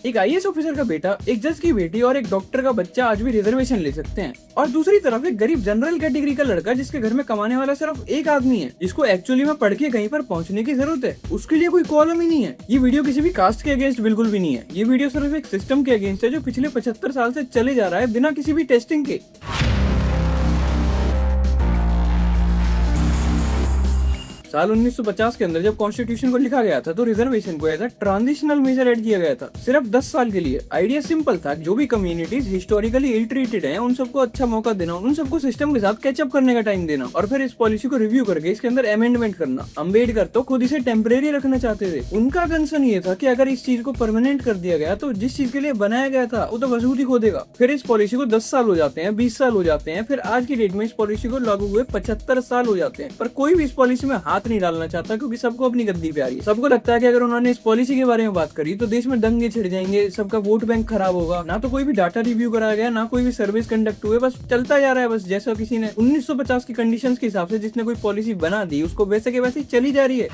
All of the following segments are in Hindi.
एक आईएएस ऑफिसर का बेटा, एक जज की बेटी और एक डॉक्टर का बच्चा आज भी रिजर्वेशन ले सकते हैं। और दूसरी तरफ एक गरीब जनरल कैटेगरी का लड़का जिसके घर में कमाने वाला सिर्फ एक आदमी है, जिसको एक्चुअली में पढ़ के कहीं पर पहुंचने की जरूरत है, उसके लिए कोई कॉलम ही नहीं है। ये वीडियो किसी भी कास्ट के अगेंस्ट बिल्कुल भी नहीं है। ये वीडियो सिर्फ एक सिस्टम के अगेंस्ट है जो पिछले 75 साल से चले जा रहा है बिना किसी भी टेस्टिंग के। साल 1950 के अंदर जब कॉन्स्टिट्यूशन को लिखा गया था तो रिजर्वेशन को as a transitional measure add किया गया था, सिर्फ 10 साल के लिए। आइडिया सिंपल था, जो भी कम्युनिटीज हिस्टोरिकली इल ट्रीटेड हैं उन सबको अच्छा मौका देना, उन सबको सिस्टम के साथ कैचअप करने का टाइम देना और फिर इस पॉलिसी को रिव्यू करके इसके अंदर अमेंडमेंट करना। अम्बेडकर तो खुद इसे टेम्परेरी रखना चाहते थे। उनका कंसर्न ये था कि अगर इस चीज को परमानेंट कर दिया गया तो जिस चीज के लिए बनाया गया था वो तो वसूल ही खो देगा। फिर इस पॉलिसी को 10 साल हो जाते हैं, 20 साल हो जाते हैं, फिर आज की डेट में इस पॉलिसी को लागू हुए 75 साल हो जाते हैं, पर कोई भी इस पॉलिसी में हाथ नहीं डालना चाहता क्योंकि सबको अपनी गद्दी पे आ रही है। सबको लगता है कि अगर उन्होंने इस पॉलिसी के बारे में बात करी तो देश में दंगे छिड़ जाएंगे, सबका वोट बैंक खराब होगा। ना तो कोई भी डाटा रिव्यू कराया गया, ना कोई भी सर्विस कंडक्ट हुए, बस चलता जा रहा है। बस जैसा किसी ने 1950 की कंडीशंस के हिसाब से जिसने कोई पॉलिसी बना दी उसको वैसे के वैसे चली जा रही है।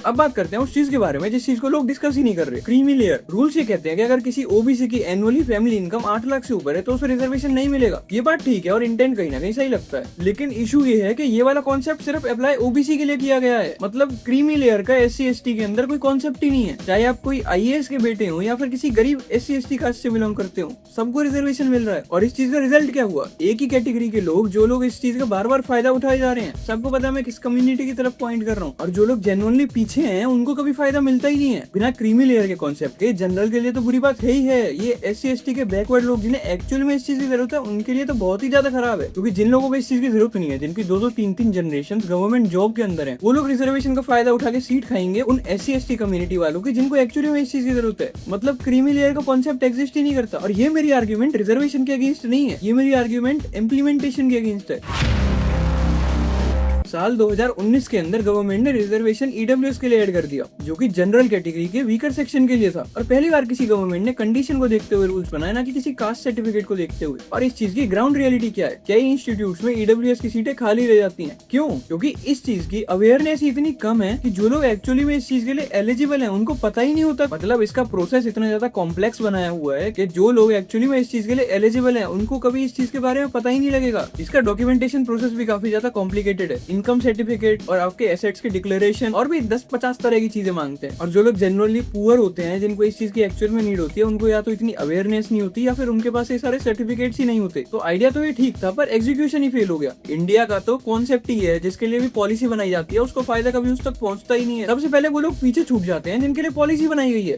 अब बात करते हैं उस चीज के बारे में जिस चीज को लोग डिस्कस ही नहीं कर रहे, क्रीमी लेयर। रूल्स ये कहते हैं कि अगर किसी ओबीसी की एनुअली फैमिली इनकम 8 लाख से ऊपर है तो उसे रिजर्वेशन नहीं मिलेगा। ये बात ठीक है और इंटेंट कहीं ना कहीं सही लगता है, लेकिन इशू ये है कि ये वाला कॉन्सेप्ट सिर्फ अप्लाई ओबीसी के लिए किया गया है। मतलब क्रीमी लेयर का SC ST के अंदर कोई कॉन्सेप्ट ही नहीं है। चाहे आप कोई IAS के बेटे हो या फिर किसी गरीब SC ST कास्ट से बिलोंग करते हो, सबको रिजर्वेशन मिल रहा है। और इस चीज का रिजल्ट क्या हुआ? एक ही कैटेगरी के लोग, जो लोग इस चीज का बार बार फायदा उठाए जा रहे हैं। सबको पता है मैं किस कम्युनिटी की तरफ पॉइंट कर रहा हूँ, और जो लोग जेन्युइनली पीछे हैं उनको कभी फायदा मिलता ही नहीं है। बिना क्रीमी लेयर के कॉन्सेप्ट के जनरल के लिए तो बुरी बात है ही है। ये SC ST के बैकवर्ड लोग जिन्हें एक्चुअल में इस चीज की जरूरत है उनके लिए तो बहुत ही ज्यादा खराब है, क्योंकि जिन लोगों को इस चीज की जरूरत नहीं है, जिनकी 2-2 3-3 जनरेशन गवर्नमेंट जॉब के अंदर है, वो लोग रिजर्वेशन का फायदा उठा के सीट खाएंगे उन SC ST कम्युनिटी वालों की जिनको एक्चुअली में इस चीज की जरूरत है। मतलब क्रीमी लेयर का कॉन्सेप्ट एग्जिस्ट ही नहीं करता। और ये मेरी आर्ग्यूमेंट रिजर्वेशन के अगेंस्ट नहीं है, ये मेरी आर्ग्यूमेंट इम्प्लीमेंटेशन के अगेंस्ट है। साल 2019 के अंदर गवर्नमेंट ने रिजर्वेशन EWS के लिए ऐड कर दिया, जो कि जनरल कैटेगरी के वीकर सेक्शन के लिए था। और पहली बार किसी गवर्नमेंट ने कंडीशन को देखते हुए रूल्स बनाए, ना कि किसी कास्ट सर्टिफिकेट को देखते हुए। और इस चीज की ग्राउंड रियलिटी क्या है? कई इंस्टीट्यूट्स में EWS की सीटें खाली रह जाती हैं। क्यों? क्योंकि इस चीज की अवेयरनेस इतनी कम है कि जो लोग एक्चुअली में इस चीज के लिए एलिजिबल है उनको पता ही नहीं होता। मतलब इसका प्रोसेस इतना ज्यादा कॉम्प्लेक्स बनाया हुआ है कि जो लोग एक्चुअली में इस चीज के लिए एलिजिबल है उनको कभी इस चीज के बारे में पता ही नहीं लगेगा। इसका डॉक्यूमेंटेशन प्रोसेस भी काफी ज्यादा कॉम्प्लिकेटेड है। इनकम सर्टिफिकेट और आपके एसेट्स की डिक्लेरेशन और भी 10-50 तरह की चीजें मांगते हैं। और जो लोग जनरली पुअर होते हैं, जिनको इस चीज की एक्चुअल में नीड होती है, उनको या तो इतनी अवेयरनेस नहीं होती या फिर उनके पास ये सारे सर्टिफिकेट्स ही नहीं होते। तो आइडिया तो ये ठीक था, पर एग्जीक्यूशन ही फेल हो गया। इंडिया का तो कॉन्सेप्ट ही है, जिसके लिए भी पॉलिसी बनाई जाती है उसको फायदा कभी उस तक पहुंचता ही नहीं है। सबसे पहले वो लोग पीछे छूट जाते हैं जिनके लिए पॉलिसी बनाई गई है।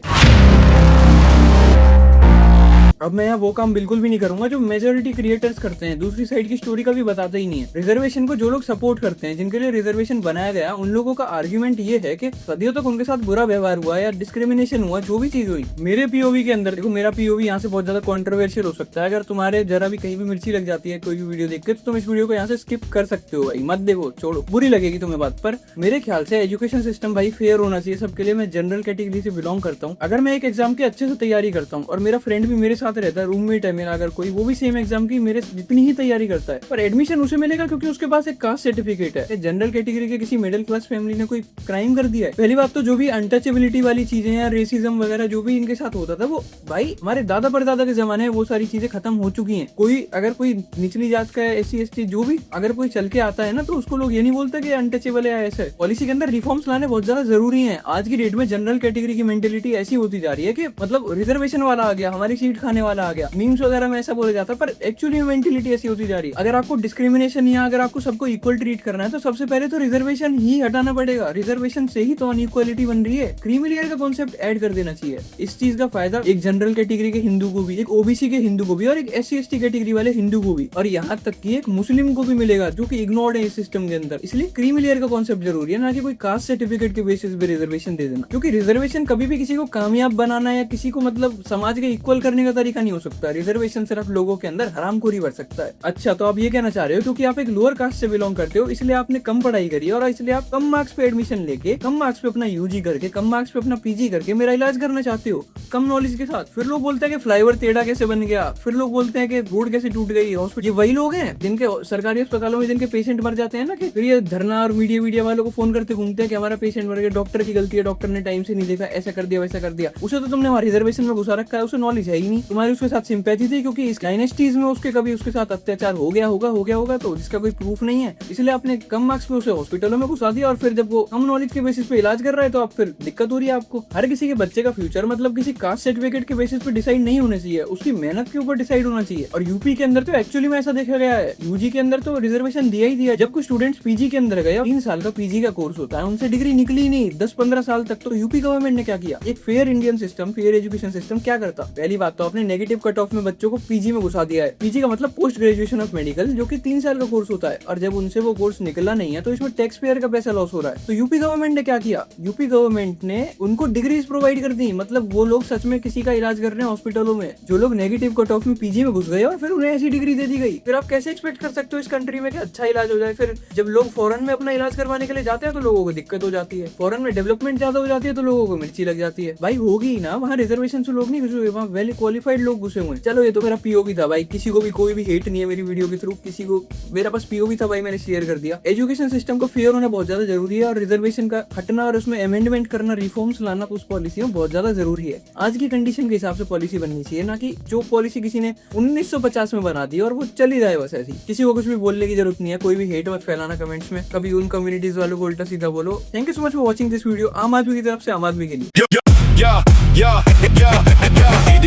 अब मैं यहाँ वो काम बिल्कुल भी नहीं करूंगा जो मेजोरिटी क्रिएटर्स करते हैं, दूसरी साइड की स्टोरी का भी बताते ही नहीं है। रिजर्वेशन को जो लोग सपोर्ट करते हैं, जिनके लिए रिजर्वेशन बनाया गया, उन लोगों का आर्ग्यूमेंट ये है कि सदियों तक उनके साथ बुरा व्यवहार हुआ या डिस्क्रिमिनेशन हुआ, जो भी चीज हुई। मेरे POV के अंदर देखो, मेरा POV यहाँ से बहुत ज्यादा कॉन्ट्रोवर्शियल हो सकता है। अगर तुम्हारे जरा भी कहीं भी मिर्ची लग जाती है कोई भी वीडियो देख के, तो तुम इस वीडियो को यहाँ से स्किप कर सकते हो भाई, मत देखो, छोड़ो, बुरी लगेगी तुम्हें बात। पर मेरे ख्याल से एजुकेशन सिस्टम भाई फेयर होना चाहिए सबके लिए। मैं जनरल कैटेगरी से बिलोंग करता हूँ। अगर मैं एक एग्जाम की अच्छे से तैयारी करता हूँ और मेरा फ्रेंड भी मेरे साथ रहता है, रूममेट है मेरा, अगर कोई, वो भी सेम एग्जाम की मेरे जितनी ही तैयारी करता है, पर एडमिशन उसे मिलेगा क्योंकि उसके पास एक कास्ट सर्टिफिकेट है। जनरल कैटेगरी के किसी मिडिल क्लास फैमिली ने कोई क्राइम कर दिया है। पहली बात तो जो भी अनटचेबिलिटी वाली चीजें या रेसिज्म वगैरह जो भी इनके साथ होता था, वो भाई हमारे दादा परदादा के जमाने में वो सारी चीजें खत्म हो चुकी हैं। कोई अगर कोई निचली जात का है, SC ST जो भी अगर कोई चल के आता है ना, तो उसको लोग ये नहीं बोलते कि अनटचेबल है ऐसा है। पॉलिसी के अंदर रिफॉर्म्स लाने बहुत ज्यादा जरूरी है। आज की डेट में जनरल कैटेगरी की मेंटेलिटी ऐसी होती जा रही है कि मतलब रिजर्वेशन वाला आ गया, हमारी सीट खाने वाला आ गया, मीम्स वगैरह में ऐसा बोला जाता है, पर एक्चुअली मेंटेलिटी ऐसी होती जा रही है। अगर आपको डिस्क्रिमिनेशन या अगर आपको सबको इक्वल ट्रीट करना है तो सबसे पहले तो रिजर्वेशन ही हटाना पड़ेगा। रिजर्वेशन से ही तो अनइक्वालिटी बन रही है। क्रीमी लेयर का कॉन्सेप्ट ऐड कर देना चाहिए। इस चीज का फायदा एक जनरल कैटेगरी के हिंदू को भी, एक OBC के हिंदू को भी और एक SC ST कैटेगरी वाले हिंदू को भी, और यहाँ तक कि एक मुस्लिम को भी मिलेगा जो कि इग्नोर्ड है इस सिस्टम के अंदर। इसलिए क्रीमी लेयर का कॉन्सेप्ट जरूरी है, ना कि कोई कास्ट सर्टिफिकेट के बेसिस पे रिजर्वेशन दे देना। क्योंकि रिजर्वेशन कभी भी किसी को कामयाब बनाना या किसी को मतलब समाज के इक्वल करने का तरीका नहीं हो सकता, रिजर्वेशन सिर्फ लोगों के अंदर हरामखोरी बढ़ सकता है। अच्छा, तो आप ये कहना चाह रहे हो क्योंकि आप एक लोअर कास्ट से बिलोंग करते हो इसलिए आपने कम पढ़ाई करी और इसलिए आप कम मार्क्स पे एडमिशन लेके, कम मार्क्स पे अपना यूजी करके, कम मार्क्स पे अपना पीजी करके मेरा इलाज करना चाहते हो कम नॉलेज के साथ। फिर लोग बोलते हैं कि फ्लाईओवर टेढ़ा कैसे बन गया, फिर लोग बोलते हैं कि रोड कैसे टूट गई, हॉस्पिटल। ये वही लोग हैं जिनके सरकारी अस्पतालों में जिनके पेशेंट मर जाते हैं ना, कि फिर ये धरना और मीडिया वालों को फोन करते घूमते हैं कि हमारा पेशेंट मर गया, डॉक्टर की गलती है, डॉक्टर ने टाइम से नहीं देखा, ऐसा कर दिया वैसा कर दिया। उसे तो तुमने हमारी रिजर्वेशन में घुसा रखा है, उसे नॉलेज है ही नहीं। तुम्हारी उसके साथ सिंपैथी थी क्योंकि इस डायनेस्टीज में उसके कभी उसके साथ अत्याचार हो गया होगा तो जिसका कोई प्रूफ नहीं है, इसलिए आपने कम मार्क्स में उसे हॉस्पिटलों में घुसा दिया। और फिर जब वो कम नॉलेज के बेसिस पे इलाज कर रहा है तो आप फिर दिक्कत हो रही है आपको। हर किसी के बच्चे का फ्यूचर मतलब किसी कास्ट सर्टिफिकेट के बेसिस पे डिसाइड नहीं होना चाहिए, उसकी मेहनत के ऊपर डिसाइड होना चाहिए। और यूपी के अंदर तो एक्चुअली में ऐसा देखा गया है, यूजी के अंदर तो रिजर्वेशन दिया ही दिया। जब कुछ स्टूडेंट्स पीजी के अंदर गए, 3 साल का पीजी का कोर्स होता है, उनसे डिग्री निकली नहीं 10-15 साल तक। तो यूपी गवर्नमेंट ने क्या किया, एक fair Indian system, fair education system क्या करता, पहली बात तो आपने नेगेटिव कट ऑफ में बच्चों को पीजी में घुसा दिया है। पीजी का मतलब पोस्ट ग्रेजुएशन ऑफ मेडिकल, जो कि 3 साल का कोर्स होता है, और जब उनसे वो कोर्स निकला नहीं है तो इसमें टैक्स पेयर का पैसा लॉस हो रहा है। तो यूपी गवर्नमेंट ने क्या किया, यूपी गवर्नमेंट ने उनको डिग्रीज प्रोवाइड कर दी। मतलब वो लोग सच में किसी का इलाज कर रहे हैं हॉस्पिटलों में, जो लोग नेगेटिव कट ऑफ में पीजी में घुस गए और फिर उन्हें ऐसी डिग्री दे दी गई। फिर आप कैसे एक्सपेक्ट कर सकते हो इस कंट्री में कि अच्छा इलाज हो जाए। फिर जब लोग फॉरेन में अपना इलाज करवाने के लिए जाते हैं तो लोगों को दिक्कत हो जाती है, फॉरेन में डेवलपमेंट ज्यादा हो जाती है तो लोगों को मिर्ची लग जाती है। भाई होगी ही ना, वहाँ रिजर्वेशन से लोग नहीं घुसे हुए, वहाँ वेल क्वालिफाइड लोग घुसे हुए हैं। चलो ये तो मेरा पीओवी था भाई, किसी को भी कोई भी हेट नहीं है मेरी वीडियो के थ्रू, किसी को, मेरा पास पीओवी था भाई, मैंने शेयर कर दिया। एजुकेशन सिस्टम को फेयर होना बहुत ज्यादा जरूरी है और रिजर्वेशन का हटना और उसमें अमेंडमेंट करना, रिफॉर्म्स लाना उस पॉलिसी में बहुत ज्यादा जरूरी है। आज की कंडीशन के हिसाब से पॉलिसी बननी चाहिए, ना कि जो पॉलिसी किसी ने 1950 में बना दी और वो चली जाए बस ऐसी। किसी को कुछ भी बोलने की जरूरत नहीं है, कोई भी हेट मत फैलाना कमेंट्स में, कभी उन कम्युनिटीज वालों को उल्टा सीधा बोलो। Thank you so much for watching this video. आम आदमी की तरफ से आम आदमी के लिए।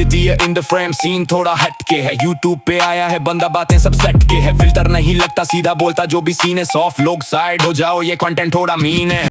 दिया इन द फ्रेम सीन थोड़ा हटके है, यूट्यूब पे आया है बंदा, बातें सब सेट के है, फिल्टर नहीं लगता, सीधा बोलता जो भी सीन है, सॉफ्ट लोग साइड हो जाओ, ये कंटेंट थोड़ा मीन है।